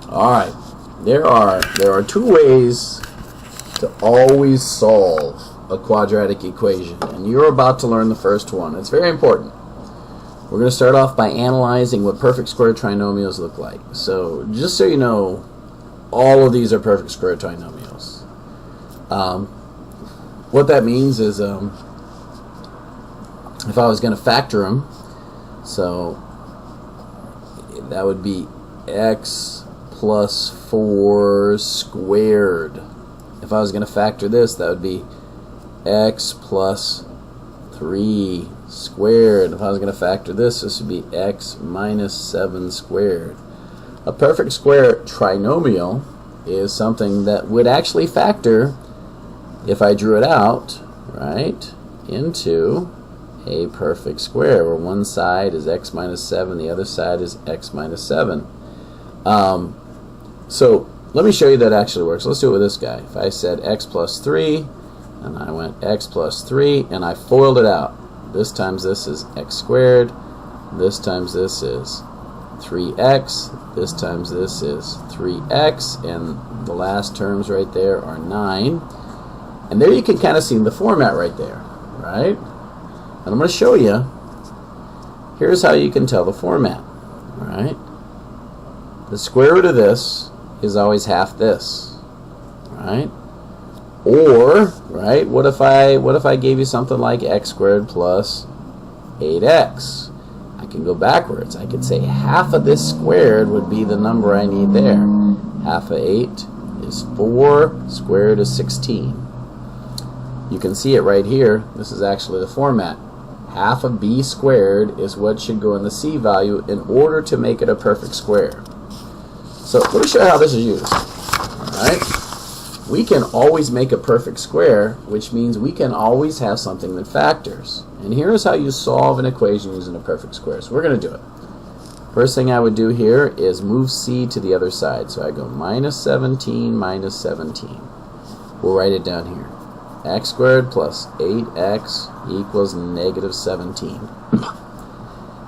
All right, there are two ways to always solve a quadratic equation, and you're about to learn the first one. It's very important. We're going to start off by analyzing what perfect square trinomials look like. So just so you know, all of these are perfect square trinomials. What that means is if I was going to factor them, so that would be x plus 4 squared. If I was going to factor this, that would be x plus 3 squared. If I was going to factor this, this would be x minus 7 squared. A perfect square trinomial is something that would actually factor, if I drew it out, right, into a perfect square, where one side is x minus 7, the other side is x minus 7. So let me show you that actually works. Let's do it with this guy. If I said x plus 3, and I went x plus 3, and I FOILed it out. This times this is x squared, this times this is 3x, this times this is 3x, and the last terms right there are 9. And there you can kind of see the format right there, right? And I'm going to show you, here's how you can tell the format, right? The square root of this is always half this, right? Or, right, what if I gave you something like x squared plus 8x? I can go backwards. I could say half of this squared would be the number I need there. Half of 8 is 4, square root is 16. You can see it right here. This is actually the format. Half of b squared is what should go in the c value in order to make it a perfect square. So let me show you how this is used. Alright? We can always make a perfect square, which means we can always have something that factors. And here's how you solve an equation using a perfect square. So we're going to do it. First thing I would do here is move c to the other side. So I go minus 17 minus 17. We'll write it down here. X squared plus 8x equals negative 17.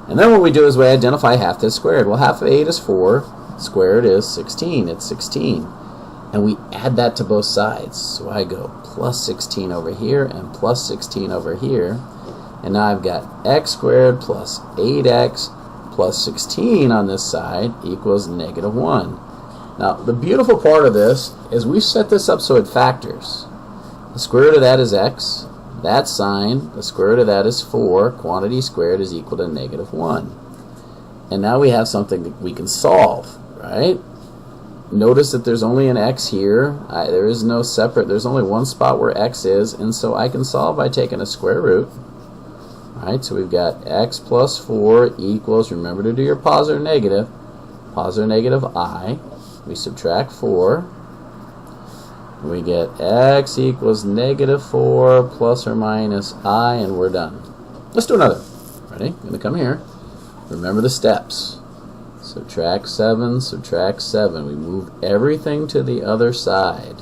And then what we do is we identify half this squared. Well, half of 8 is 4. Squared is 16. It's 16. And we add that to both sides. So I go plus 16 over here and plus 16 over here. And now I've got x squared plus 8x plus 16 on this side equals negative 1. Now, the beautiful part of this is we've set this up so it factors. The square root of that is x. That sign, the square root of that is 4. Quantity squared is equal to negative 1. And now we have something that we can solve, right? Notice that there's only an x here. There is no separate, there's only one spot where x is, and so I can solve by taking a square root. Alright, so we've got x plus 4 equals, remember to do your positive negative I. We subtract 4. We get x equals negative 4 plus or minus I, and we're done. Let's do another. Ready? I'm going to come here. Remember the steps. Subtract 7, subtract 7. We move everything to the other side.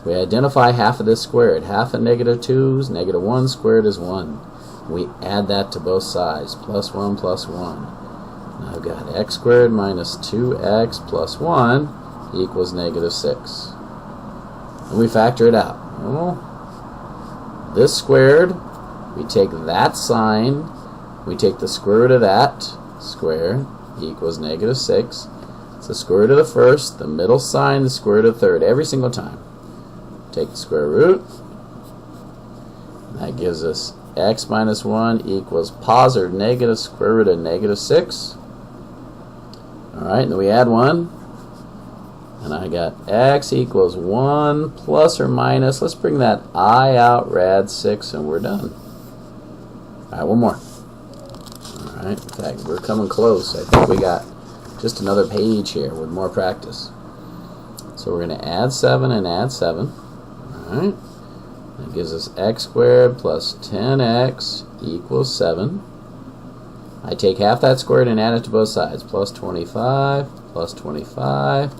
We identify half of this squared. Half of negative 2 is negative 1 squared is 1. We add that to both sides. Plus 1 plus 1. Now I've got x squared minus 2x plus 1 equals negative 6. And we factor it out. Well, this squared, we take that sign, we take the square root of that square equals negative 6. It's the square root of the first, the middle sign, the square root of the third, every single time. Take the square root. That gives us x minus 1 equals positive negative square root of negative 6. Alright, and then we add 1. And I got x equals 1 plus or minus, let's bring that I out, rad 6, and we're done. Alright, one more. Alright, in fact, we're coming close. I think we got just another page here with more practice. So we're going to add 7 and add 7. Alright, that gives us x squared plus 10x equals 7. I take half that squared and add it to both sides. Plus 25, plus 25.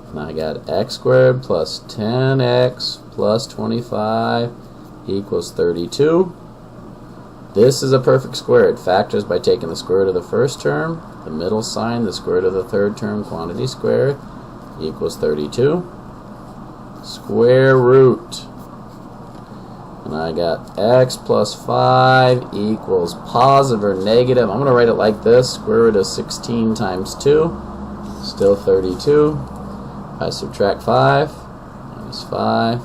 And I got x squared plus 10x plus 25 equals 32. This is a perfect square. It factors by taking the square root of the first term, the middle sign, the square root of the third term, quantity squared, equals 32. Square root. And I got x plus 5 equals positive or negative. I'm going to write it like this. Square root of 16 times 2, still 32. I subtract 5, minus 5.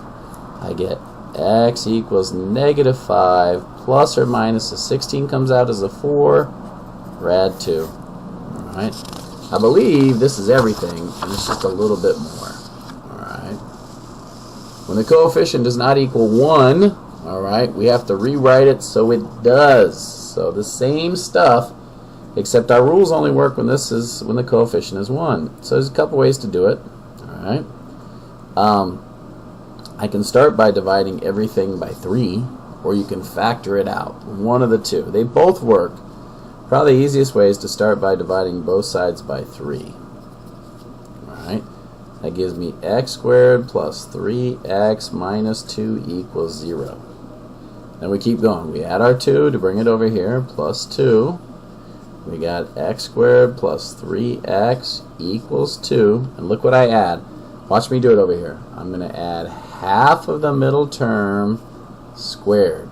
I get x equals negative 5 plus or minus a 16 comes out as a 4, rad 2. Alright. I believe this is everything, and it's just a little bit more. Alright. When the coefficient does not equal 1, alright, we have to rewrite it so it does. So the same stuff, except our rules only work when the coefficient is 1. So there's a couple ways to do it. Alright. I can start by dividing everything by 3, or you can factor it out. One of the two. They both work. Probably the easiest way is to start by dividing both sides by 3. Alright. That gives me x squared plus 3x minus 2 equals 0. Then we keep going. We add our 2 to bring it over here, plus 2. We got x squared plus 3x equals 2. And look what I add. Watch me do it over here. I'm going to add half of the middle term squared.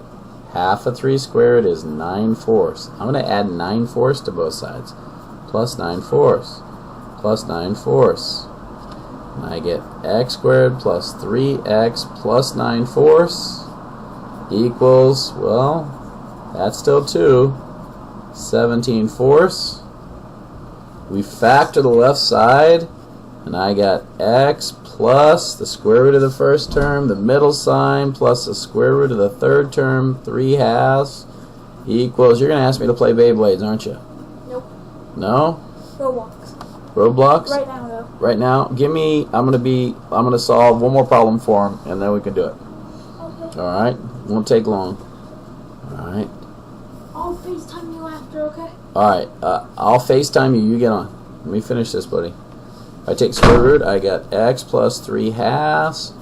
Half of 3 squared is 9/4. I'm going to add 9/4 to both sides. Plus 9/4. Plus 9/4. And I get x squared plus 3x plus 9/4 equals, well, that's still 2. 17/4. We factor the left side, and I got x plus the square root of the first term, the middle sign, plus the square root of the third term, 3/2 equals, you're going to ask me to play Beyblades, aren't you? Nope. No? Roblox. Roblox? Right now, though. Right now? Give me, I'm going to solve one more problem for him, and then we can do it. Okay. Alright? Won't take long. Alright? I'll FaceTime you after, okay? Alright, I'll FaceTime you. You get on. Let me finish this, buddy. If I take square root, I got x plus 3/2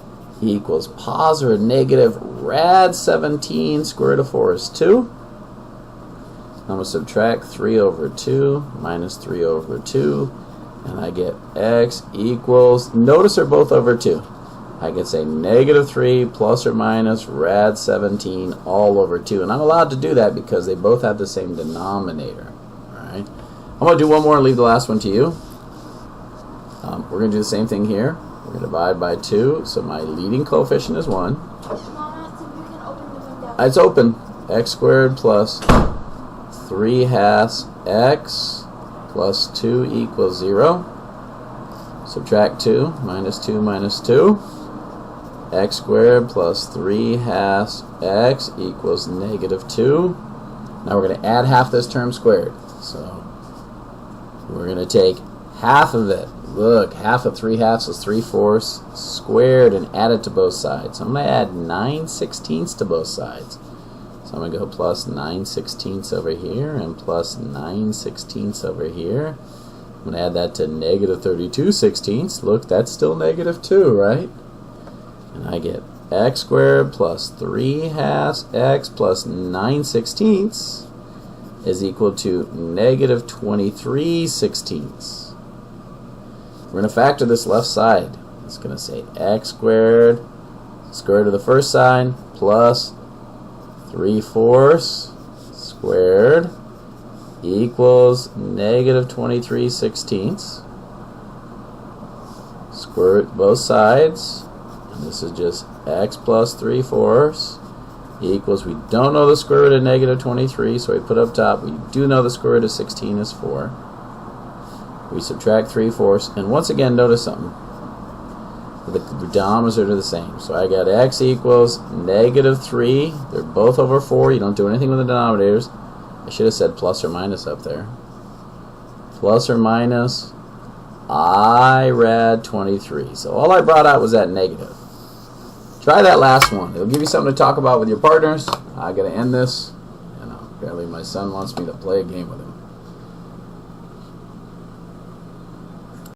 equals positive or negative rad 17. Square root of 4 is 2. I'm going to subtract 3 over 2 minus 3 over 2. And I get x equals, notice they're both over 2. I can say negative 3 plus or minus rad 17 all over 2. And I'm allowed to do that because they both have the same denominator. Alright. I'm going to do one more and leave the last one to you. We're going to do the same thing here. We're going to divide by 2. So my leading coefficient is 1. Mom asked if you can open the window. It's open. X squared plus 3/2 x plus 2 equals 0. Subtract 2. Minus 2 minus 2. X squared plus 3/2 x equals negative 2. Now we're going to add half this term squared. So we're going to take half of it. Look, half of 3/2 is 3/4 squared and add it to both sides. So I'm going to add 9/16 to both sides. So I'm going to go plus 9/16 over here and plus 9/16 over here. I'm going to add that to negative 32/16. Look, that's still negative 2, right? And I get x squared plus 3/2 x plus 9/16 is equal to negative 23/16. We're going to factor this left side. It's going to say x squared, square root of the first side, plus 3/4 squared equals negative 23/16. Square root both sides. And this is just x plus 3/4 equals, we don't know the square root of negative 23, so we put up top, we do know the square root of 16 is 4. We subtract 3/4, and once again, notice something. The denominators are the same. So I got x equals negative 3. They're both over 4. You don't do anything with the denominators. I should have said plus or minus up there. Plus or minus I rad 23. So all I brought out was that negative. Try that last one. It'll give you something to talk about with your partners. I got to end this. Apparently my son wants me to play a game with him.